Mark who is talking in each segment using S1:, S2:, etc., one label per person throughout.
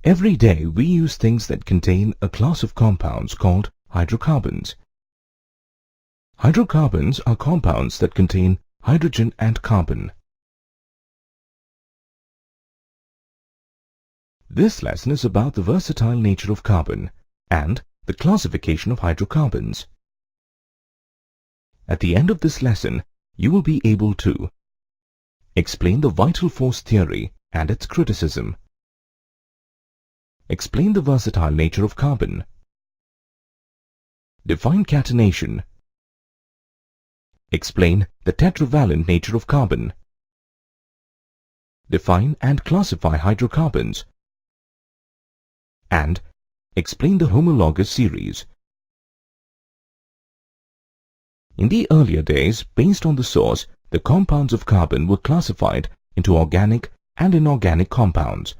S1: Every day we use things that contain a class of compounds called hydrocarbons. Hydrocarbons are compounds that contain hydrogen and carbon. This lesson is about the versatile nature of carbon and the classification of hydrocarbons. At the end of this lesson, you will be able to explain the vital force theory and its criticism, explain the versatile nature of carbon, define catenation, explain the tetravalent nature of carbon, define and classify hydrocarbons, and explain the homologous series. In the earlier days, based on the source, the compounds of carbon were classified into organic and inorganic compounds.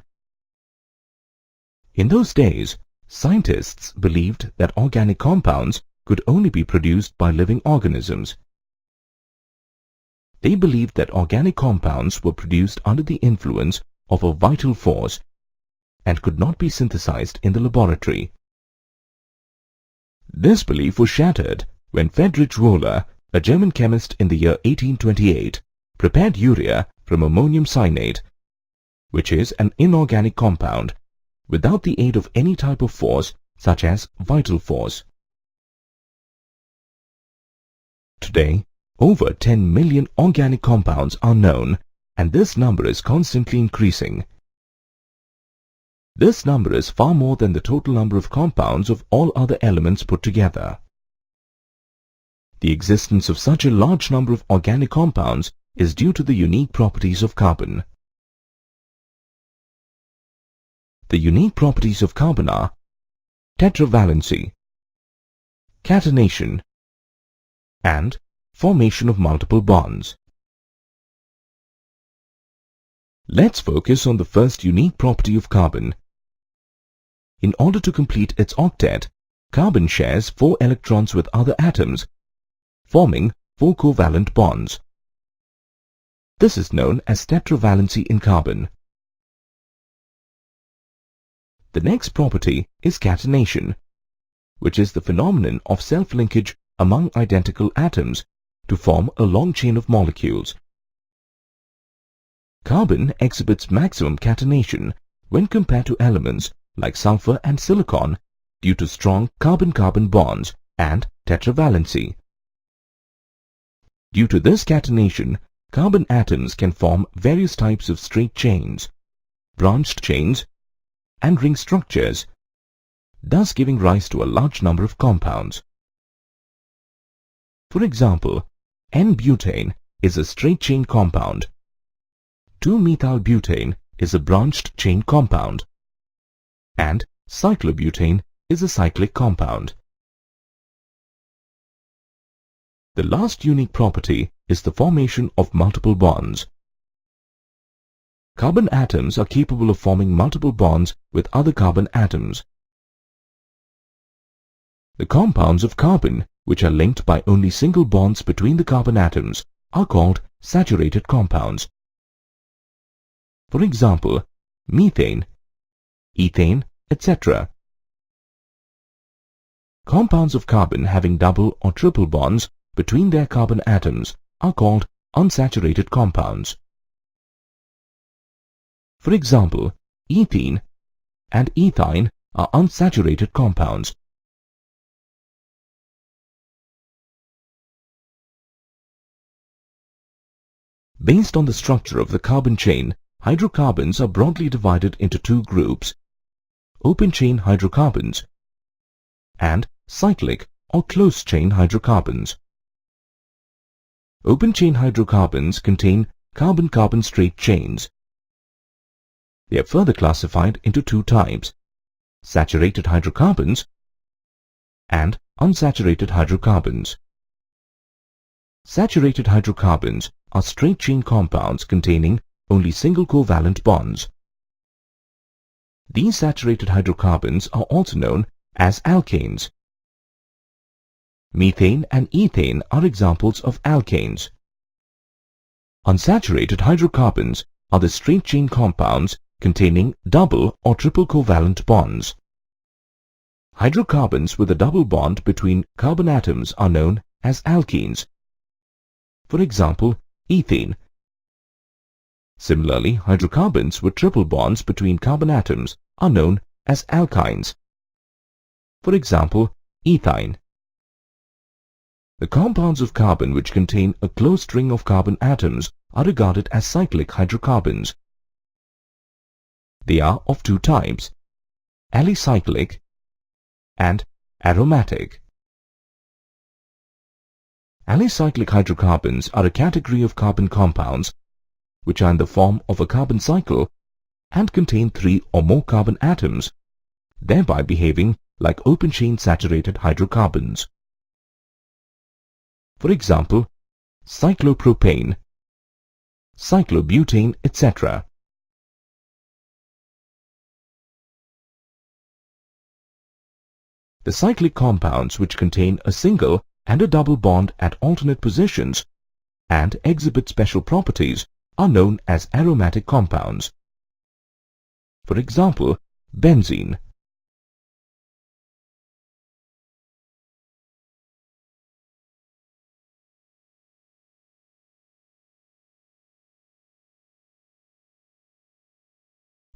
S1: In those days, scientists believed that organic compounds could only be produced by living organisms. They believed that organic compounds were produced under the influence of a vital force and could not be synthesized in the laboratory. This belief was shattered when Friedrich Wöhler, a German chemist in the year 1828, prepared urea from ammonium cyanate, which is an inorganic compound, without the aid of any type of force such as vital force. Today, over 10 million organic compounds are known, and this number is constantly increasing. This number is far more than the total number of compounds of all other elements put together. The existence of such a large number of organic compounds is due to the unique properties of carbon. The unique properties of carbon are tetravalency, catenation, and formation of multiple bonds. Let's focus on the first unique property of carbon. In order to complete its octet, carbon shares 4 electrons with other atoms, forming 4 covalent bonds. This is known as tetravalency in carbon. The next property is catenation, which is the phenomenon of self-linkage among identical atoms to form a long chain of molecules. Carbon exhibits maximum catenation when compared to elements like sulfur and silicon due to strong carbon-carbon bonds and tetravalency. Due to this catenation, carbon atoms can form various types of straight chains, branched chains, and ring structures, thus giving rise to a large number of compounds. For example, N-butane is a straight chain compound, 2-methylbutane is a branched chain compound, and cyclobutane is a cyclic compound. The last unique property is the formation of multiple bonds. Carbon atoms are capable of forming multiple bonds with other carbon atoms. The compounds of carbon, which are linked by only single bonds between the carbon atoms, are called saturated compounds. For example, methane, ethane, etc. Compounds of carbon having double or triple bonds between their carbon atoms are called unsaturated compounds. For example, ethene and ethyne are unsaturated compounds. Based on the structure of the carbon chain, hydrocarbons are broadly divided into 2 groups: open-chain hydrocarbons and cyclic or closed-chain hydrocarbons. Open-chain hydrocarbons contain carbon-carbon straight chains. They are further classified into 2 types: saturated hydrocarbons and unsaturated hydrocarbons. Saturated hydrocarbons are straight-chain compounds containing only single covalent bonds. These saturated hydrocarbons are also known as alkanes. Methane and ethane are examples of alkanes. Unsaturated hydrocarbons are the straight-chain compounds containing double or triple covalent bonds. Hydrocarbons with a double bond between carbon atoms are known as alkenes. For example, ethene. Similarly, hydrocarbons with triple bonds between carbon atoms are known as alkynes. For example, ethyne. The compounds of carbon which contain a closed ring of carbon atoms are regarded as cyclic hydrocarbons. They are of two types, alicyclic and aromatic. Alicyclic hydrocarbons are a category of carbon compounds which are in the form of a carbon cycle and contain 3 or more carbon atoms, thereby behaving like open-chain saturated hydrocarbons. For example, cyclopropane, cyclobutane, etc. The cyclic compounds which contain a single and a double bond at alternate positions and exhibit special properties are known as aromatic compounds. For example, benzene.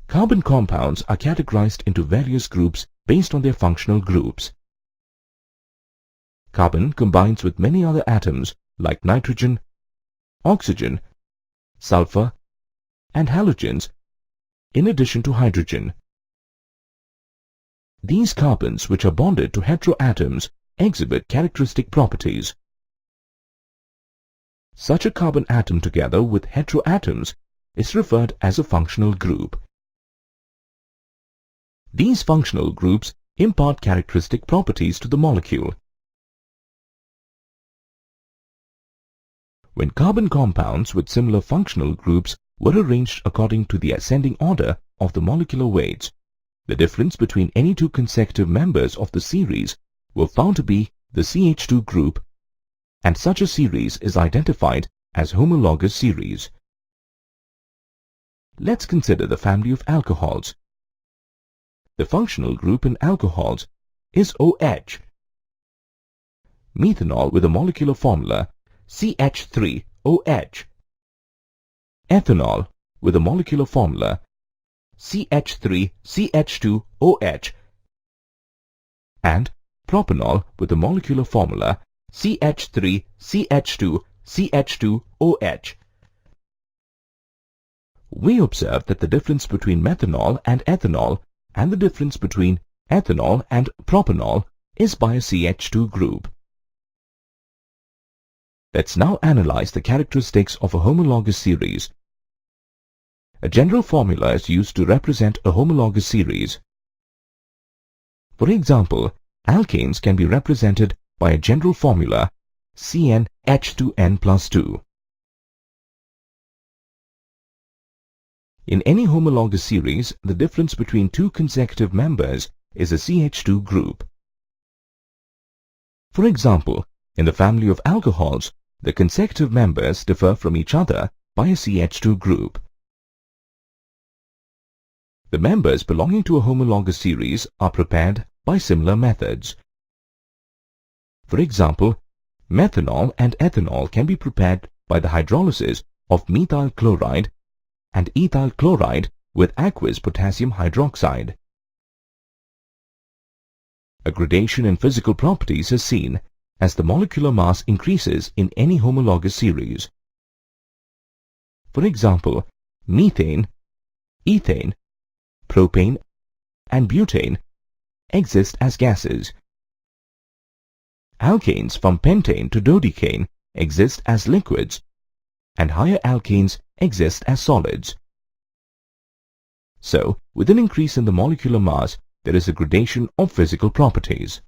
S1: Carbon compounds are categorized into various groups based on their functional groups. Carbon combines with many other atoms like nitrogen, oxygen, sulfur, and halogens, in addition to hydrogen. These carbons, which are bonded to heteroatoms, exhibit characteristic properties. Such a carbon atom together with heteroatoms is referred as a functional group. These functional groups impart characteristic properties to the molecule. When carbon compounds with similar functional groups were arranged according to the ascending order of the molecular weights, the difference between any two consecutive members of the series were found to be the CH2 group, and such a series is identified as homologous series. Let's consider the family of alcohols. The functional group in alcohols is OH. Methanol with a molecular formula CH3OH. Ethanol with a molecular formula CH3CH2OH. And propanol with a molecular formula CH3CH2CH2OH. We observe that the difference between methanol and ethanol and the difference between ethanol and propanol is by a CH2 group. Let's now analyze the characteristics of a homologous series. A general formula is used to represent a homologous series. For example, alkanes can be represented by a general formula CnH2n+2. In any homologous series, the difference between two consecutive members is a CH2 group. For example, in the family of alcohols, the consecutive members differ from each other by a CH2 group. The members belonging to a homologous series are prepared by similar methods. For example, methanol and ethanol can be prepared by the hydrolysis of methyl chloride and ethyl chloride with aqueous potassium hydroxide. A gradation in physical properties is seen as the molecular mass increases in any homologous series. For example, methane, ethane, propane, and butane exist as gases. Alkanes from pentane to dodecane exist as liquids, and higher alkanes exist as solids. So, with an increase in the molecular mass, there is a gradation of physical properties.